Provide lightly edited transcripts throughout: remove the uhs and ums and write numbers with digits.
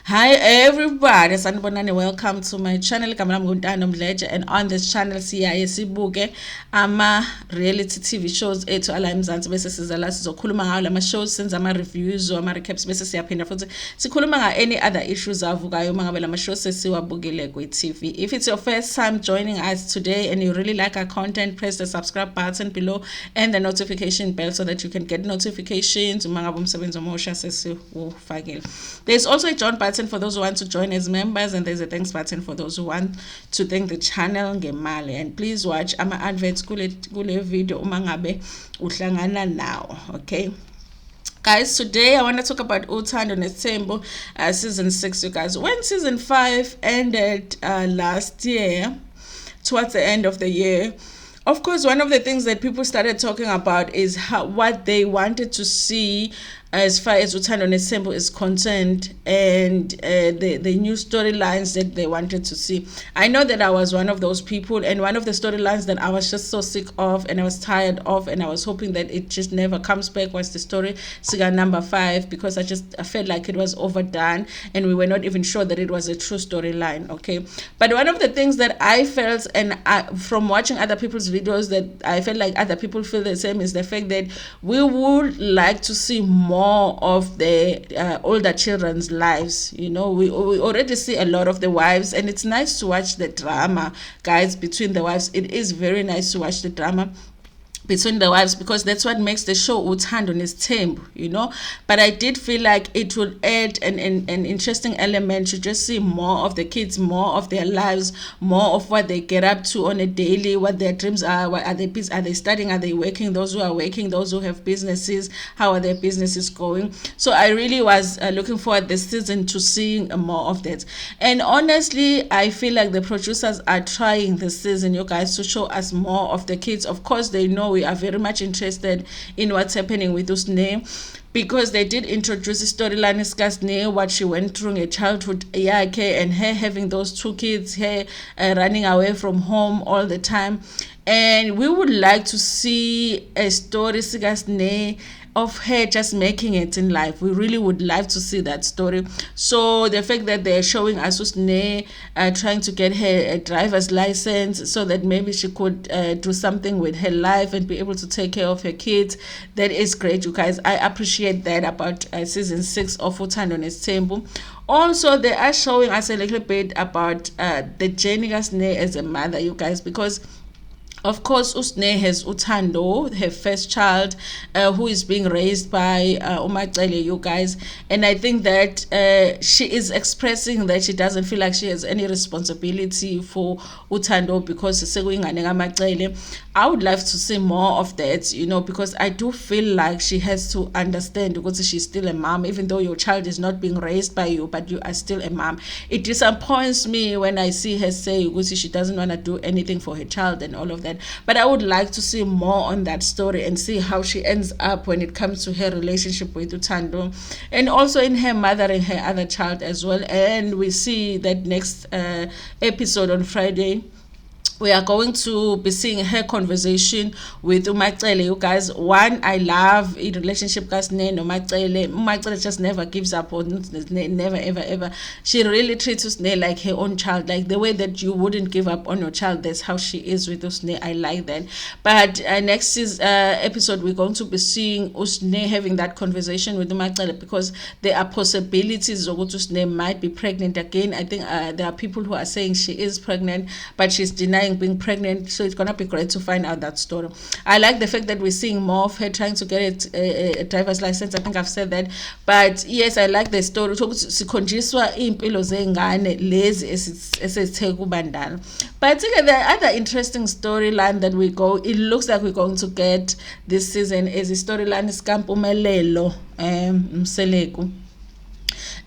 Hi everybody, sanibonani, welcome to my channel. And on this channel siyaye sibuke ama reality TV shows ethu ala eMzansi bese siza la sizokhuluma ngawo lama shows, senza ama reviews ama recaps bese siyaphinda futhi sikhuluma nga any other issues avukayo mangabe lama shows sesiwabukile ku TV. If it's your first time joining us today and you really like our content, press the subscribe button below and the notification bell so that you can get notifications mangabe umsebenzi omusha sesiwufakile. There's also a join button for those who want to join as members, and there's a thanks button for those who want to thank the channel ngemali. And please watch ama adverts kule video uma ngabe uhlangana now. Okay, guys, today I want to talk about Uthando Nesithembu, season 6. You guys, when season 5 ended last year, towards the end of the year, of course, one of the things that people started talking about is what they wanted to see as far as Uthando Nesithembu is concerned, and the new storylines that they wanted to see. I know that I was one of those people, and one of the storylines that I was just so sick of and I was tired of and I was hoping that it just never comes back was the story Siga number 5, because I felt like it was overdone and we were not even sure that it was a true storyline. Okay, but one of the things that I felt, and from watching other people's videos, that I felt like other people feel the same, is the fact that we would like to see more of the older children's lives. You know, we already see a lot of the wives, and it's nice to watch the drama, guys, between the wives. It is very nice to watch the drama between the wives, because that's what makes the show Uthando Nesithembu, you know. But I did feel like it would add an interesting element to just see more of the kids, more of their lives, more of what they get up to on a daily, what their dreams are, what are they studying, are they working, those who are working, those who have businesses, how are their businesses going. So I really was looking forward this season to seeing more of that. And honestly, I feel like the producers are trying this season, you guys, to show us more of the kids. Of course, they know we are very much interested in what's happening with Usne, because they did introduce the storyline Skasne, what she went through in her childhood, and her having those 2 kids, her running away from home all the time. And we would like to see a story Skasne of her just making it in life. We really would like to see that story. So the fact that they're showing us Usne trying to get her a driver's license so that maybe she could do something with her life and be able to take care of her kids, that is great, you guys. I appreciate that about season 6 of Uthando Nesithembu. Also, they are showing us a little bit about the journey of Usne as a mother, you guys, because of course, Usne has Uthando, her first child, who is being raised by Umacele, you guys. And I think that she is expressing that she doesn't feel like she has any responsibility for Uthando because I would love to see more of that, you know, because I do feel like she has to understand, because she's still a mom, even though your child is not being raised by you, but you are still a mom. It disappoints me when I see her say because she doesn't want to do anything for her child and all of that. But I would like to see more on that story and see how she ends up when it comes to her relationship with Uthando, and also in her mother and her other child as well. And we see that next episode on Friday, we are going to be seeing her conversation with Umacele, you guys. One, I love in relationship because Umacele just never gives up on, never ever. She really treats Usne like her own child, like the way that you wouldn't give up on your child. That's how she is with Usne. I like that. But next episode, we're going to be seeing Usne having that conversation with Umacele, because there are possibilities that Usne might be pregnant again. I think there are people who are saying she is pregnant, but she's denying being pregnant. So it's gonna be great to find out that story. I like the fact that we're seeing more of her trying to get a driver's license. I think I've said that. But yes, I like the story. But the other interesting storyline that it looks like we're going to get this season is the storyline Skampumelelo Mseleku.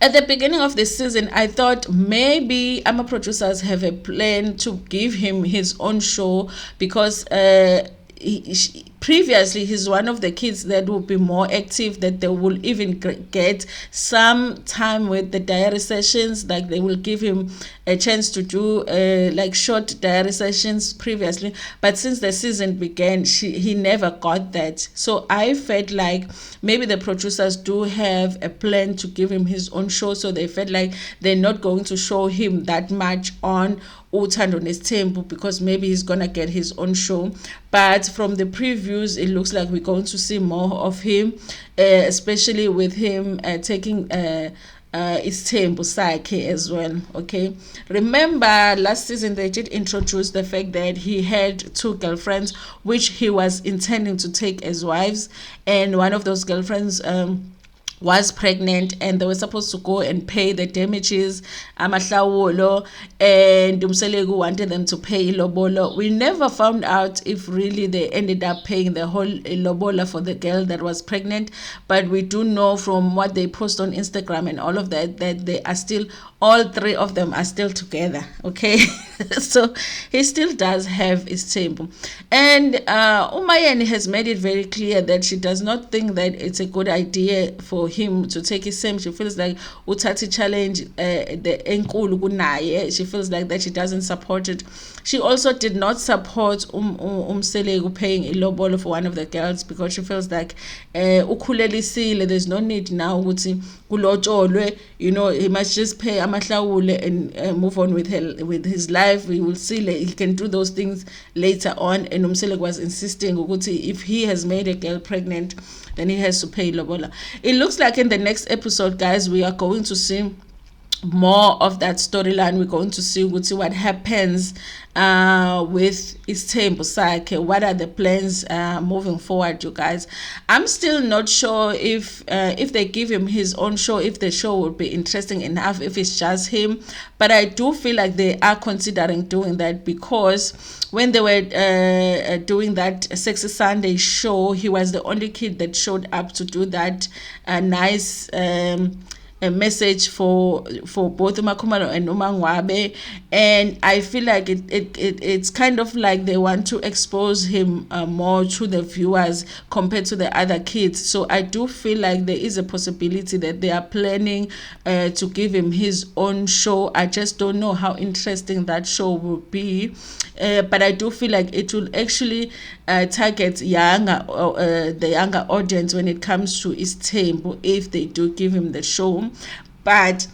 At the beginning of this season, I thought maybe AMA producers have a plan to give him his own show, because previously he's one of the kids that will be more active, that they will even get some time with the diary sessions, like they will give him a chance to do like short diary sessions previously, but since the season began he never got that. So I felt like maybe the producers do have a plan to give him his own show, so they felt like they're not going to show him that much on Uthando Nesithembu because maybe he's gonna get his own show. But from the previews it looks like we're going to see more of him, especially with him taking Isithembu sakhe as well. Okay, remember last season they did introduce the fact that he had 2 girlfriends which he was intending to take as wives, and one of those girlfriends was pregnant, and they were supposed to go and pay the damages, amahlawulo, and Mseleku wanted them to pay ilobolo. We never found out if really they ended up paying the whole ilobola for the girl that was pregnant, but we do know from what they post on Instagram and all of that they are still, all 3 of them are still together. Okay, so he still does have his temple, and Umayeni has made it very clear that she does not think that it's a good idea for him to take his same. She feels like uthatha challenge the enkulu kunaye. She feels like that she doesn't support it. She also did not support Mseleku paying ilobolo for one of the girls because she feels like ukhulelisile, there's no need now ukuthi kulotsholwe, you know, he must just pay amahlawule and move on with his life. We will see he can do those things later on. And Mseleku was insisting ukuthi if he has made a girl pregnant, then he has to pay lobola. It looks like in the next episode, guys, we are going to see more of that storyline. We're going to see what happens with Isithembu sakhe. What are the plans moving forward, you guys? I'm still not sure if they give him his own show, if the show will be interesting enough, if it's just him. But I do feel like they are considering doing that, because when they were doing that Sexy Sunday show, he was the only kid that showed up to do that nice a message for both Umakhumalo and Umangwabe, and I feel like it's kind of like they want to expose him more to the viewers compared to the other kids. So I do feel like there is a possibility that they are planning to give him his own show. I just don't know how interesting that show will be, but I do feel like it will actually target the younger audience when it comes to Isithembu if they do give him the show. But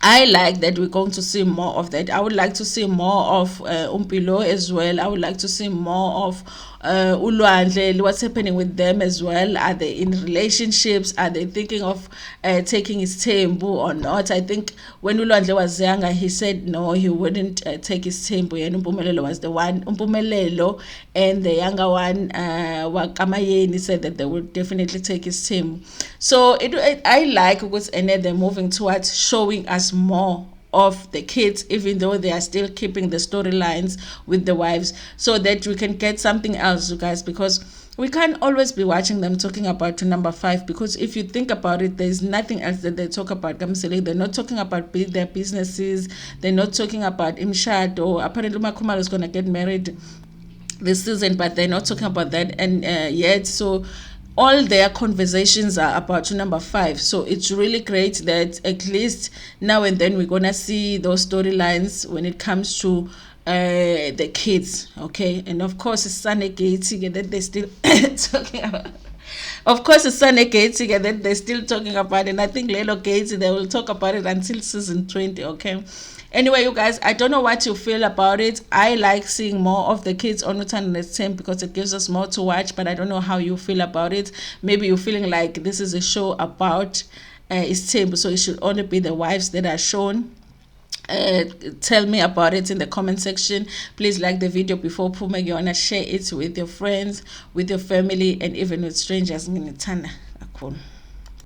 I like that we're going to see more of that. I would like to see more of Umpilo as well. I would like to see more of Ulwandle, what's happening with them as well. Are they in relationships? Are they thinking of taking Isithembu or not? I think when Ulwandle was younger, he said no, he wouldn't take Isithembu, and Umpumelelo was the one. Umpumelelo and the younger one, Wakamayeni, said that they would definitely take Isithembu. So I like what's they're moving towards showing us more of the kids, even though they are still keeping the storylines with the wives, so that we can get something else, you guys, because we can't always be watching them talking about to number 5, because if you think about it, there's nothing else that they talk about. They're not talking about their businesses, they're not talking about imshado. Apparently Makhumalo is going to get married this season, but they're not talking about that and yet. So all their conversations are about number 5. So it's really great that at least now and then we're gonna see those storylines when it comes to the kids. Okay, and of course it's Sunday Gating that they're still talking about. Of course it's Sunday Gating that they're still talking about, and I think Lelo Gates, they will talk about it until season 20. Okay. Anyway, you guys, I don't know what you feel about it. I like seeing more of the kids on Uthando Nesithembu because it gives us more to watch, but I don't know how you feel about it. Maybe you're feeling like this is a show about Isithembu, so it should only be the wives that are shown. Tell me about it in the comment section. Please like the video before Puma. You wanna share it with your friends, with your family, and even with strangers. Cool.